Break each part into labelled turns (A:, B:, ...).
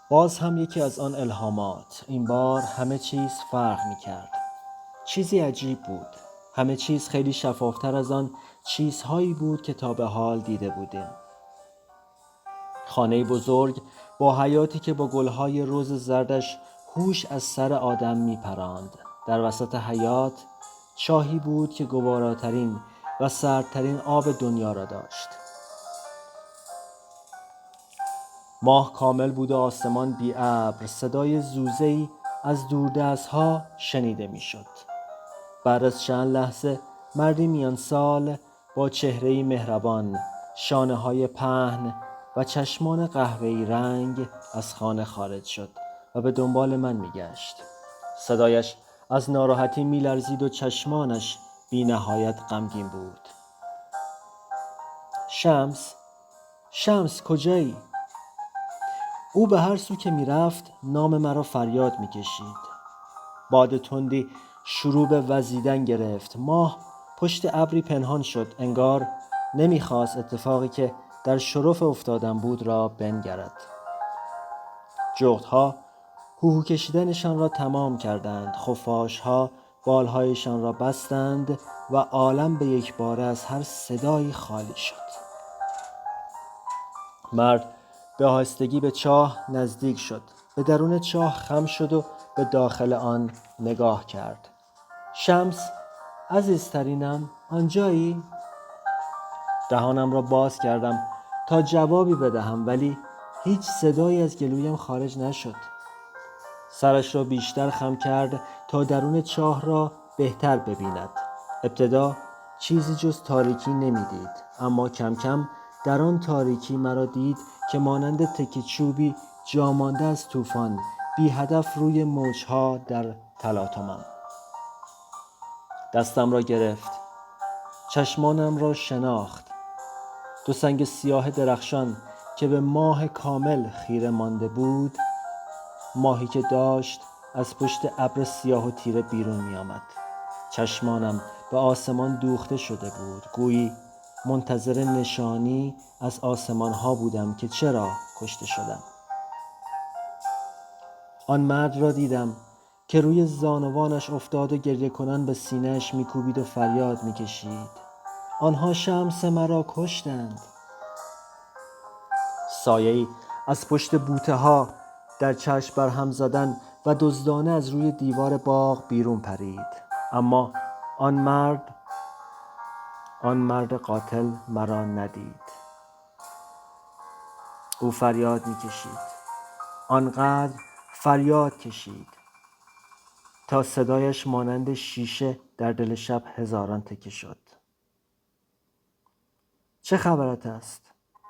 A: باز هم یکی از آن الهامات. این بار همه چیز فرق می کرد. چیزی عجیب بود. همه چیز خیلی شفافتر از آن چیزهایی بود که تا به حال دیده بودیم. خانه بزرگ با حیاتی که با گلهای رز زردش هوش از سر آدم می پراند. در وسط حیات چاهی بود که گواراترین و سردترین آب دنیا را داشت. ماه کامل بود و آسمان بی ابر. صدای زوزه‌ای از دوردست‌ها شنیده می‌شد. بعد از چند لحظه مردی میان سال با چهره‌ای مهربان، شانه‌های پهن و چشمان قهوه‌ای رنگ از خانه خارج شد و به دنبال من می‌گشت. صدایش از ناراحتی می‌لرزید و چشمانش بی‌نهایت غمگین بود. شمس کجایی؟ او به هر سو که می‌رفت نام مرا فریاد می‌کشید. باد تندی شروع به وزیدن گرفت. ماه پشت ابری پنهان شد، انگار نمی‌خواست اتفاقی که در شرف افتادن بود را بنگرد. جغدها هوهو کشیدنشان را تمام کردند. خفاشها بالهایشان را بستند و عالم به یک باره از هر صدایی خالی شد. مرد به آهستگی به چاه نزدیک شد. به درون چاه خم شد و به داخل آن نگاه کرد. شمس عزیزترینم، آنجایی؟ دهانم را باز کردم تا جوابی بدهم، ولی هیچ صدایی از گلویم خارج نشد. سرش را بیشتر خم کرد تا درون چاه را بهتر ببیند. ابتدا چیزی جز تاریکی نمیدید، اما کم کم در آن تاریکی مرا دید که مانند تکه چوبی جامانده از طوفان بی هدف روی موجها در تلاطمم. دستم را گرفت، چشمانم را شناخت. دو سنگ سیاه درخشان که به ماه کامل خیره مانده بود، ماهی که داشت از پشت ابر سیاه و تیره بیرون می آمد. چشمانم به آسمان دوخته شده بود، گویی منتظر نشانی از آسمان ها بودم که چرا کشته شدم. آن مرد را دیدم که روی زانوانش افتاد و گریه کنان به سینه‌اش میکوبید و فریاد میکشید: آنها شمس مرا کشتند. سایه‌ای از پشت بوته ها در چشم برهم زدن و دزدانه از روی دیوار باغ بیرون پرید. اما آن مرد قاتل مرا ندید. او فریاد میکشید. آنقدر فریاد کشید تا صدایش مانند شیشه در دل شب هزاران تکه شد. چه خبرت است؟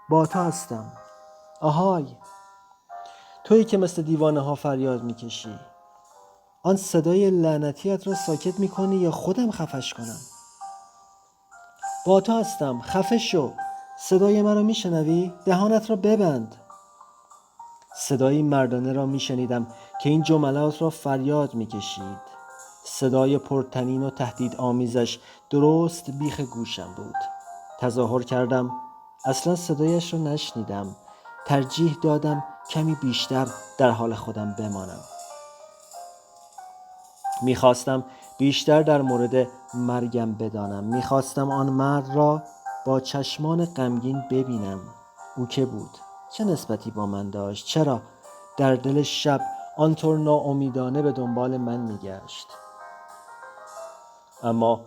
A: با تو هستم. آهای، تویی که مثل دیوانه ها فریاد میکشی. آن صدای لعنتیت را ساکت میکنی یا خودم خفش کنم؟ با تو هستم، خفه شو. صدای مرا میشنوی؟ دهانت را ببند. صدای مردانه را میشنیدم که این جملات را فریاد میکشید. صدای پرطنین و تهدید آمیزش درست بیخ گوشم بود. تظاهر کردم اصلا صدایش را نشنیدم. ترجیح دادم کمی بیشتر در حال خودم بمانم. میخواستم بیشتر در مورد مرگم بدانم. میخواستم آن مرد را با چشمان غمگین ببینم. او که بود؟ چه نسبتی با من داشت؟ چرا در دل شب آنطور ناامیدانه به دنبال من میگشت؟ اما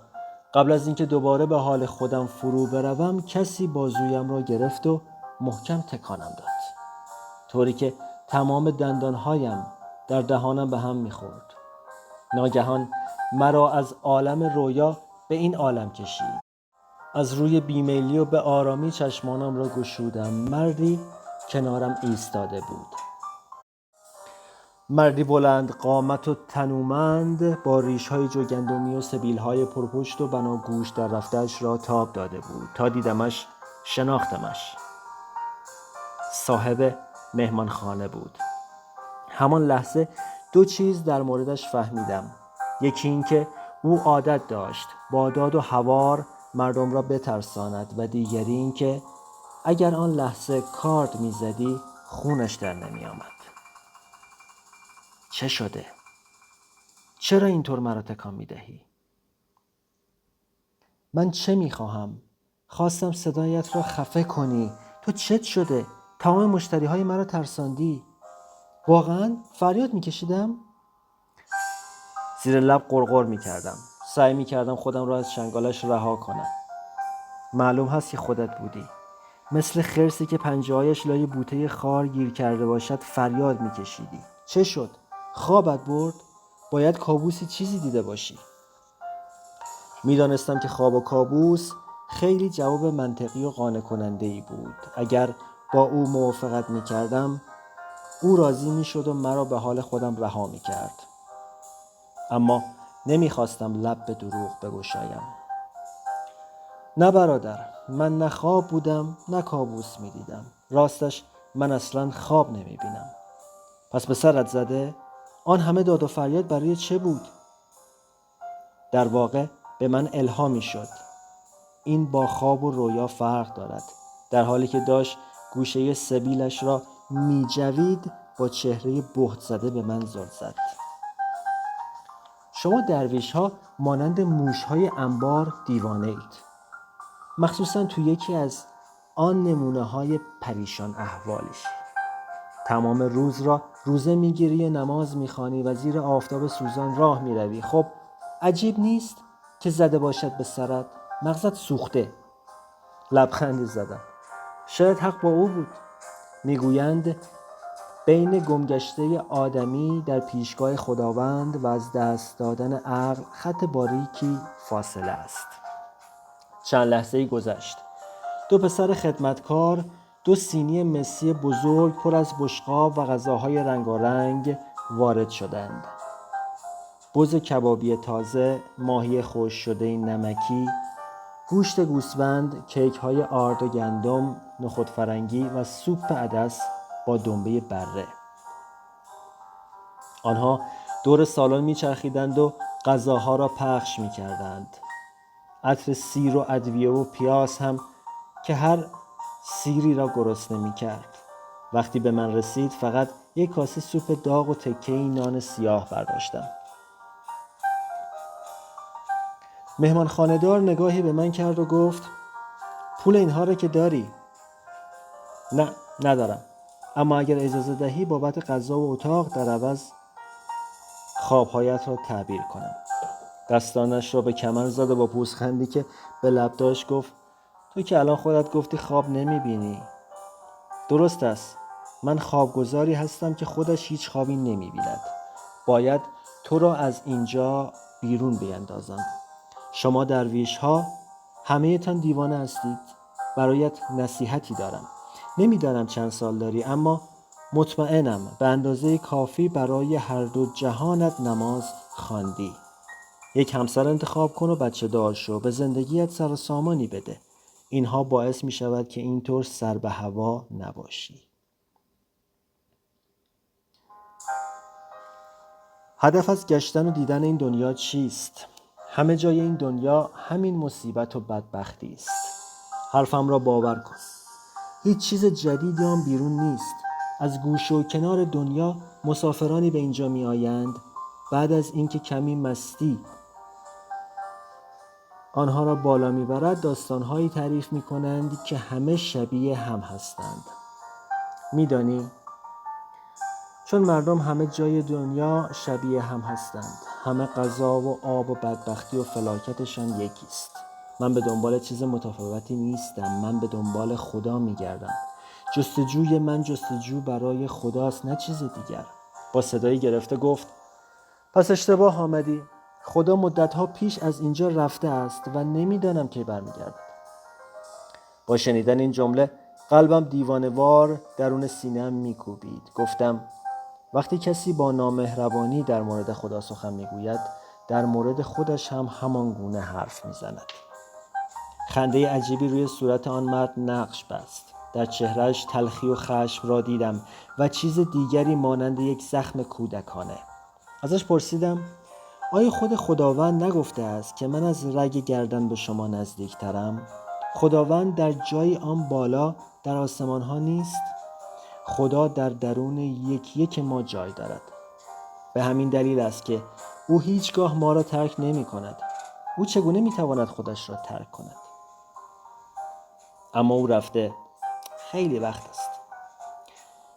A: قبل از اینکه دوباره به حال خودم فرو بروم، کسی بازویم را گرفت و محکم تکانم داد، طوری که تمام دندانهایم در دهانم به هم میخورد. ناگهان مرا از عالم رویا به این عالم کشید. از روی بیمیلی و به آرامی چشمانم را گشودم. مردی کنارم ایستاده بود. مردی بلند قامت و تنومند با ریش‌های جوگندمی و سبیل‌های پرپشت و بناگوش در رفته‌اش را تاب داده بود. تا دیدمش شناختمش. صاحب مهمانخانه بود. همان لحظه دو چیز در موردش فهمیدم. یکی این که او عادت داشت با داد و هوار مردم را بترساند و دیگری این که اگر آن لحظه کارد می‌زدی خونش در نمی آمد. چه شده؟ چرا اینطور مرا تکان می‌دهی؟ من چه می‌خواهم؟ خواستم صدایت را خفه کنی. تو چت شده؟ تمام مشتریهای مرا ترساندی. واقعاً فریاد می‌کشیدم؟ زیر لب غرغر می‌کردم. سعی می‌کردم خودم را از چنگالش رها کنم. معلوم هست که خودت بودی. مثل خرسی که پنجه‌هایش لای بوته خار گیر کرده باشد فریاد می‌کشیدی. چه شد؟ خوابت برد؟ باید کابوسی چیزی دیده باشی. می‌دانستم که خواب و کابوس خیلی جواب منطقی و قانع کننده‌ای بود. اگر با او موافقت می‌کردم، او راضی می‌شد و مرا به حال خودم رها می‌کرد. اما نمی‌خواستم لب به دروغ بگشایم. نه برادر، من نه خواب بودم نه کابوس می‌دیدم. راستش من اصلاً خواب نمی‌بینم. پس به سرت زده؟ آن همه داد و فریاد برای چه بود؟ در واقع به من الهامی شد. این با خواب و رویا فرق دارد. در حالی که داشت گوشه سبیلش را می‌جوید با چهره بهت زده به من زل زد. شما درویش ها مانند موش های انبار دیوانه اید. مخصوصا تو یکی از آن نمونه های پریشان احوالش. تمام روز را روزه میگیری، نماز میخوانی و زیر آفتاب سوزان راه میروی. خب عجیب نیست که زده باشد به سرت. مغزت سوخته. لبخندی زدم. شاید حق با او بود. میگویند بین گمگشته آدمی در پیشگاه خداوند و از دست دادن عقل خط باریکی فاصله است. چند لحظه‌ای گذشت. دو پسر خدمتکار، دو سینی مسی بزرگ پر از بشقاب و غذاهای رنگارنگ وارد شدند. بز کبابی تازه، ماهی خشک شده نمکی، گوشت گوسفند، کیک‌های آرد و گندم، نخود فرنگی و سوپ عدس با دنبه بره. آنها دور سالن میچرخیدند و غذاها را پخش میکردند. عطر سیر و ادویه و پیاز هم که هر سیری را گرسنه میکرد. وقتی به من رسید فقط یک کاسه سوپ داغ و تکه‌ای نان سیاه برداشتم. مهمانخانه‌دار نگاهی به من کرد و گفت پول اینها را که داری؟ نه، ندارم. اما اگر اجازه دهی بابت غذا و اتاق در عوض خوابهایت را تعبیر کنم. دستانش را به کمر زد و با پوزخندی که به لب داشت گفت تو که الان خودت گفتی خواب نمیبینی. درست است. من خوابگزاری هستم که خودش هیچ خوابی نمیبیند. باید تو را از اینجا بیرون بیندازم. شما درویش ها همه تان دیوانه هستید. برایت نصیحتی دارم. نمیدانم چند سال داری اما مطمئنم به اندازه کافی برای هر دو جهانت نماز خواندی. یک همسر انتخاب کن و بچه دار شو. به زندگیت سر و سامانی بده. اینها باعث می شود که اینطور سر به هوا نباشی. هدف از گشتن و دیدن این دنیا چیست؟ همه جای این دنیا همین مصیبت و بدبختی است. حرفم را باور کن. هیچ چیز جدیدی آن بیرون نیست. از گوشه و کنار دنیا مسافرانی به اینجا می آیند. بعد از اینکه کمی مستی آنها را بالا می برد داستانهایی تعریف می کنند که همه شبیه هم هستند. می دانی؟ چون مردم همه جای دنیا شبیه هم هستند. همه غذا و آب و بدبختی و فلاکتشان یکیست. من به دنبال چیز متفاوتی نیستم. من به دنبال خدا می گردم. جستجوی من جستجو برای خداست نه چیز دیگر. با صدایی گرفته گفت پس اشتباه آمدی. خدا مدتها پیش از اینجا رفته است و نمیدانم کی برمیگردد. با شنیدن این جمله قلبم دیوانه‌وار درون سینه‌ام میکوبید. گفتم وقتی کسی با نامهربانی در مورد خدا سخن میگوید در مورد خودش هم همان گونه حرف میزند. خنده عجیبی روی صورت آن مرد نقش بست. در چهرهش تلخی و خشم را دیدم و چیز دیگری مانند یک زخم کودکانه. ازش پرسیدم آیا خود خداوند نگفته است که من از رگ گردن به شما نزدیکترم؟ خداوند در جای آن بالا در آسمان ها نیست؟ خدا در درون یک یک ما جای دارد. به همین دلیل است که او هیچگاه ما را ترک نمی کند. او چگونه می تواند خودش را ترک کند؟ اما او رفته. خیلی وقت است.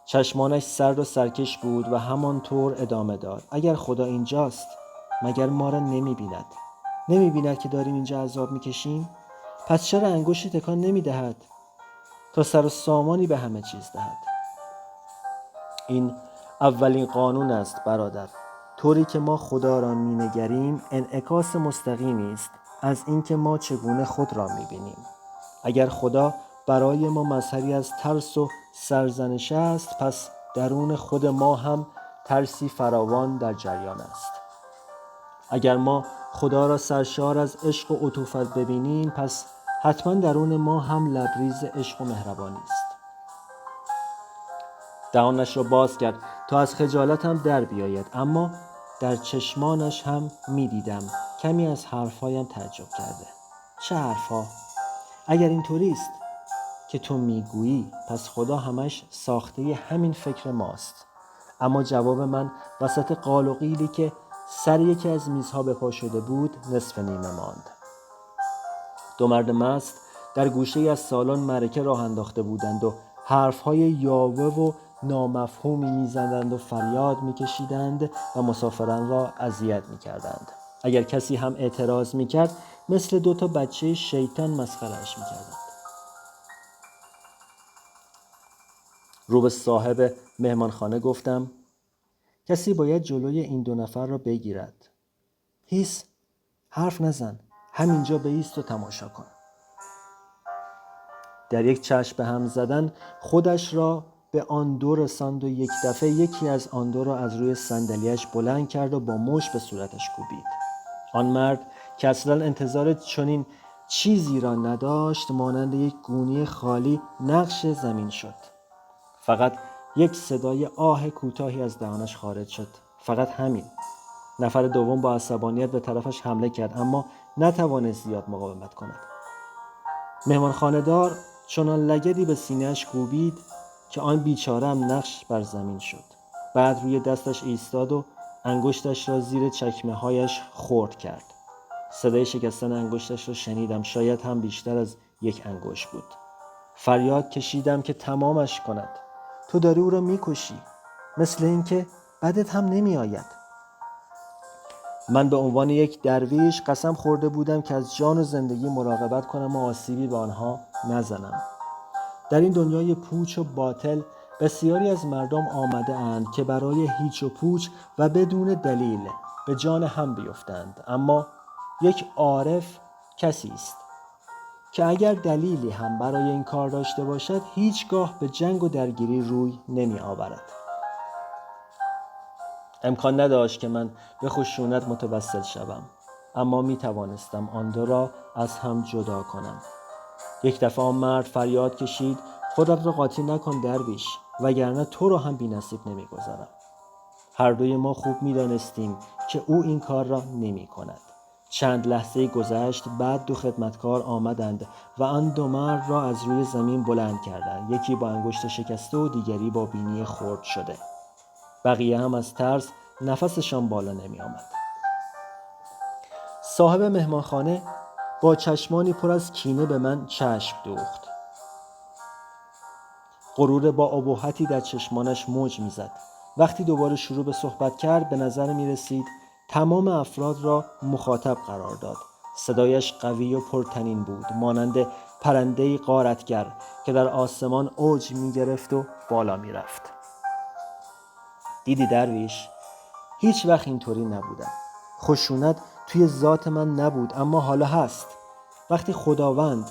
A: چشمانش سرد و سرکش بود و همانطور ادامه داد. اگر خدا اینجاست، مگر ما را نمی بیند؟ نمی بیند که داریم اینجا عذاب می کشیم؟ پس چرا انگشتی تکان نمی دهد تا سر و سامانی به همه چیز دهد؟ این اولین قانون است برادر. طوری که ما خدا را می نگریم انعکاس مستقیمی است از اینکه ما چگونه خود را می بینیم. اگر خدا برای ما مظهری از ترس و سرزنش است، پس درون خود ما هم ترسی فراوان در جریان است. اگر ما خدا را سرشار از عشق و عطوفت ببینیم، پس حتما درون ما هم لبریز عشق و مهربانی است. دهانش را باز کرد تا از خجالتم در بیاید، اما در چشمانش هم می دیدم کمی از حرفهایم تعجب کرده. چه حرفها؟ اگر اینطوری است که تو میگویی، پس خدا همش ساخته همین فکر ماست. اما جواب من وسط قال و قیلی که سر یکی از میزها به پا شده بود نصف نیمه ماند. دو مرد مست در گوشه از سالن معرکه راه انداخته بودند و حرفهای یاوه و نامفهومی می‌زدند و فریاد می‌کشیدند و مسافران را اذیت می‌کردند. اگر کسی هم اعتراض می‌کرد، مثل 2 بچه شیطان مسخره‌اش می‌کردند. رو به صاحب مهمانخانه گفتم: کسی باید جلوی این 2 نفر را بگیرد. هیس، حرف نزن، همینجا بایست و تماشا کن. در یک چشم به هم زدن خودش را به آن 2 رساند و یک دفعه یکی از آن 2 را از روی صندلی‌اش بلند کرد و با مشت به صورتش کوبید. آن مرد که اصلا انتظار چنین چیزی را نداشت، مانند یک گونی خالی نقش زمین شد. فقط یک صدای آه کوتاهی از دهانش خارج شد. فقط همین. نفر دوم با عصبانیت به طرفش حمله کرد، اما نتوانست زیاد مقاومت کند. مهمانخانه‌دار چنان لگدی به سینه‌اش کوبید که آن بیچاره هم نقش بر زمین شد. بعد روی دستش ایستاد و انگشتش را زیر چکمه‌هایش خرد کرد. صدای شکستن انگشتش را شنیدم، شاید هم بیشتر از یک انگشت بود. فریاد کشیدم که تمامش کند. تو داری او را میکشی. مثل این که بدت هم نمی آید. من به عنوان یک درویش قسم خورده بودم که از جان و زندگی مراقبت کنم و آسیبی به آنها نزنم. در این دنیای پوچ و باطل بسیاری از مردم آمده اند که برای هیچ و پوچ و بدون دلیل به جان هم بیفتند. اما یک عارف کسی است که اگر دلیلی هم برای این کار داشته باشد، هیچگاه به جنگ و درگیری روی نمی آورد. امکان نداشت که من به خشونت متوسل شوم، اما می توانستم آن 2 را از هم جدا کنم. یک دفعه آن مرد فریاد کشید: خودت را قاطی نکن درویش، وگرنه تو را هم بی نصیب نمی گذارم. هر دوی ما خوب می دانستیم که او این کار را نمی کند. چند لحظه گذشت، بعد 2 خدمتکار آمدند و آن 2 مرد را از روی زمین بلند کردند. یکی با انگشت شکسته و دیگری با بینی خرد شده. بقیه هم از ترس نفسشان بالا نمی آمد. صاحب مهمانخانه با چشمانی پر از کینه به من چشم دوخت. غرور با ابهتی در چشمانش موج می‌زد. وقتی دوباره شروع به صحبت کرد، به نظر می‌رسید تمام افراد را مخاطب قرار داد. صدایش قوی و پرطنین بود، مانند پرنده‌ای غارتگر که در آسمان اوج می‌گرفت و بالا می‌رفت. دیدی درویش، هیچ وقت اینطوری نبودم. خشونت توی ذات من نبود، اما حالا هست. وقتی خداوند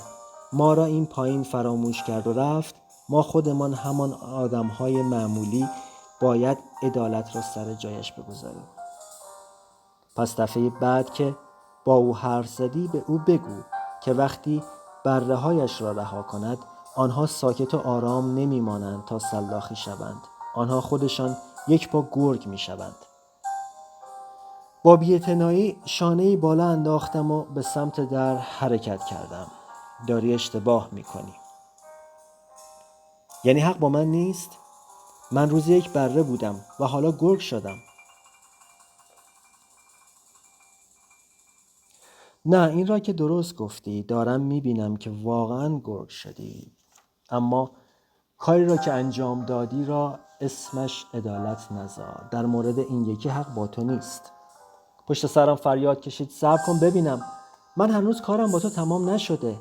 A: ما را این پایین فراموش کرد و رفت، ما خودمان همان آدم‌های معمولی باید عدالت را سر جایش بگذاریم. پس دفعه بعد که با او حرف زدی، به او بگو که وقتی بره‌هایش را رها کند، آنها ساکت و آرام نمی‌مانند تا سلاخی شوند. آنها خودشان یک پا گرگ می‌شوند. با بی‌اعتنایی شانه‌ای بالا انداختم و به سمت در حرکت کردم. داری اشتباه می‌کنی. یعنی حق با من نیست؟ من روزی یک بره بودم و حالا گرگ شدم. نه، این را که درست گفتی. دارم میبینم که واقعا گرگ شدی. اما کاری را که انجام دادی را اسمش عدالت نذار. در مورد این یکی حق با تو نیست. پشت سرم فریاد کشید: صبر کن ببینم. من هنوز کارم با تو تمام نشده.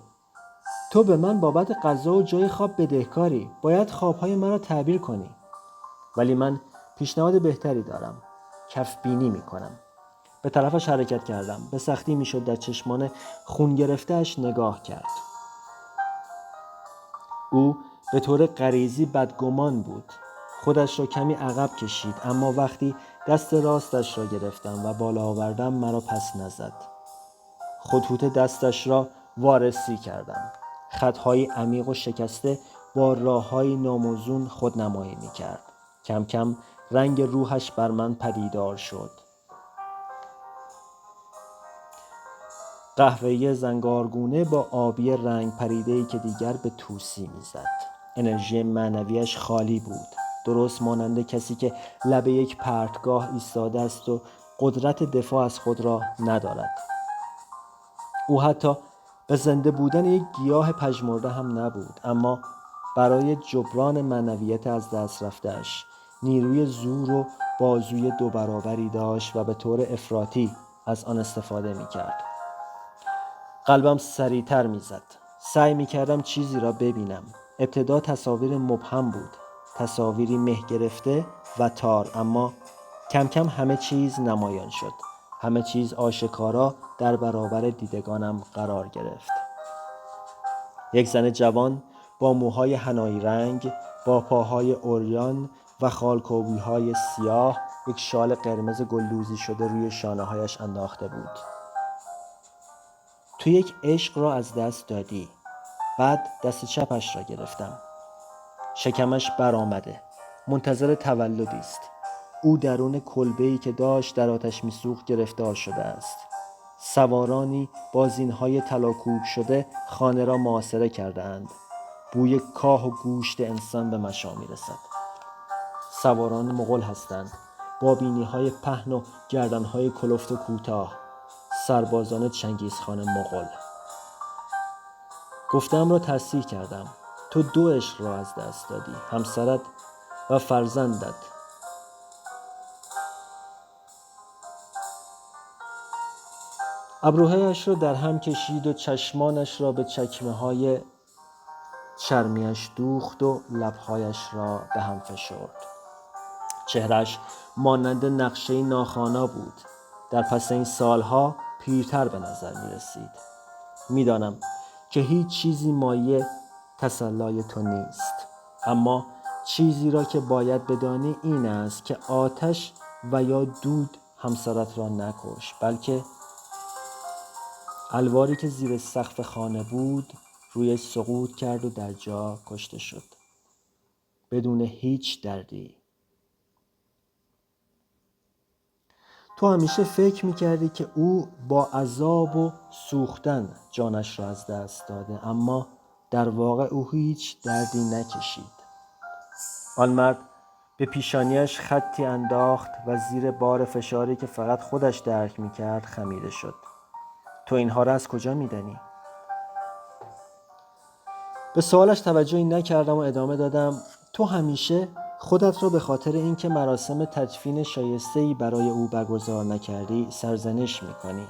A: تو به من بابت غذا و جای خواب بدهکاری. باید خوابهای مرا تعبیر کنی. ولی من پیشنهاد بهتری دارم. کف بینی میکنم. به طرفش حرکت کردم. به سختی میشد در چشمان خون گرفته‌اش نگاه کرد. او به طور غریزی بدگمان بود. خودش را کمی عقب کشید، اما وقتی دست راستش را گرفتم و بالا آوردم مرا پس نزد. خطوط دستش را وارسی کردم. خطهای عمیق و شکسته با راههای ناموزون خودنمایی می‌کرد. کم کم رنگ روحش بر من پدیدار شد. قهوه‌ای زنگارگونه با آبی رنگ پریده‌ای که دیگر به توسی می‌زد. انرژی معنویش خالی بود، درست مانند کسی که لب یک پرتگاه ایستاده است و قدرت دفاع از خود را ندارد. او حتی به زنده بودن یک گیاه پژمرده هم نبود، اما برای جبران معنویت از دست رفته‌اش نیروی زور و بازوی 2 برابری داشت و به طور افراطی از آن استفاده می‌کرد. قلبم سریعتر می‌زد. سعی می‌کردم چیزی را ببینم. ابتدا تصاویر مبهم بود، تصاویری مه گرفته و تار، اما کم کم همه چیز نمایان شد. همه چیز آشکارا در برابر دیدگانم قرار گرفت. یک زن جوان با موهای حنایی رنگ، با پاهای عریان و خالکوبی‌های سیاه، یک شال قرمز گلدوزی شده روی شانه‌هایش انداخته بود. تو یک عشق را از دست دادی. بعد دست چپش را گرفتم. شکمش برآمده. منتظر تولدی است. او درون کلبه‌ای که داشت در آتش می‌سوخت گرفتار شده است. سوارانی با زینهای طلاکوب شده خانه را محاصره کرده‌اند. بوی کاه و گوشت انسان به مشام می‌رسد. سواران مغول هستند، با بینی‌های پهن و گردن‌های کلفت و کوتاه. سربازان چنگیزخان مغول. گفتم را تصحیح کردم. تو 2 عشق را از دست دادی، همسرت و فرزندت. ابروهایش را در هم کشید و چشمانش را به چکمه‌های چرمیش دوخت و لب‌هایش را به هم فشرد. چهره‌اش مانند نقشه ناخوانا بود. در پس این سالها پیرتر به نظر می‌رسید. می‌دانم که هیچ چیزی مایه تسلای تو نیست، اما چیزی را که باید بدانی این است که آتش و یا دود همسرت را نکش، بلکه الواری که زیر سقف خانه بود رویش سقوط کرد و در جا کشته شد، بدون هیچ دردی. تو همیشه فکر میکردی که او با عذاب و سوختن جانش را از دست داده، اما در واقع او هیچ دردی نکشید. آن مرد به پیشانیش خطی انداخت و زیر بار فشاری که فقط خودش درک میکرد خمیده شد. تو اینها را از کجا میدانی؟ به سوالش توجهی نکردم و ادامه دادم: تو همیشه خودت را به خاطر اینکه مراسم تدفین شایسته‌ای برای او برگزار نکردی سرزنش میکنی.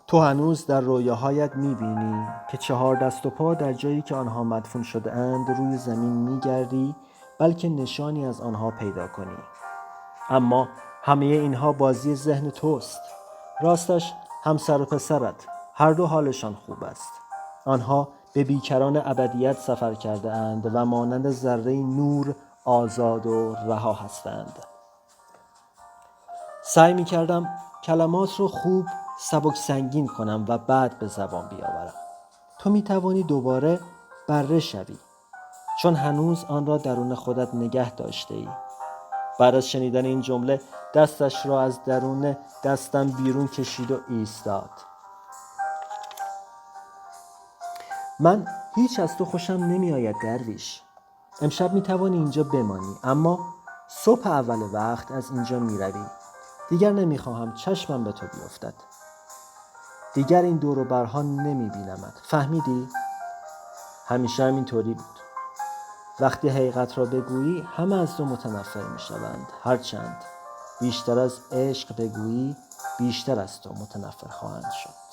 A: تو هنوز در رویاهایت میبینی که 4 دست و پا در جایی که آنها مدفون شده اند روی زمین میگردی، بلکه نشانی از آنها پیدا کنی. اما همه اینها بازی ذهن توست. راستش همسر و پسرت هر دو حالشان خوب است. آنها به بیکران ابدیت سفر کرده اند و مانند ذره نور آزاد و رها هستند. سعی می کردم کلمات رو خوب سبک سنگین کنم و بعد به زبان بیاورم. تو می توانی دوباره بره شوی، چون هنوز آن را درون خودت نگه داشته ای. بعد از شنیدن این جمله دستش را از درون دستم بیرون کشید و ایستاد. من هیچ از تو خوشم نمی آید درویش. امشب می توانی اینجا بمانی، اما صبح اول وقت از اینجا می روی. دیگر نمی خواهم چشمم به تو بیفتد. دیگر این دور و برها نمی بینمت. فهمیدی؟ همیشه همینطوری بود. وقتی حقیقت را بگویی همه از تو متنفر می شوند. هرچند بیشتر از عشق بگویی بیشتر از تو متنفر خواهند شد.